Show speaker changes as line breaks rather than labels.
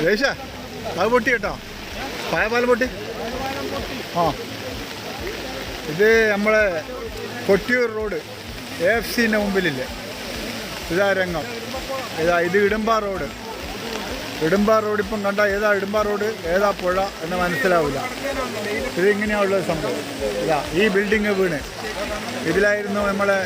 ദേശ അത് പൊട്ടി കേട്ടോ, പായപാലം പൊട്ടി. ആ, ഇത് നമ്മളെ കൊട്ടിയൂർ റോഡ് AFCൻ്റെ മുമ്പിലില്ലേ, ഇതാ രംഗം. ഇത് ഇടുമ്പ റോഡ്. ഇടുമ്പ റോഡ് ഇപ്പം കണ്ട ഏതാ ഇടുമ്പ റോഡ്, ഏതാ പുഴ എന്ന് മനസ്സിലാവില്ല. ഇതിങ്ങനെയാണുള്ളൊരു സംഭവം. ഇതാ ഈ ബിൽഡിങ് വീണ് ഇതിലായിരുന്നു നമ്മളെ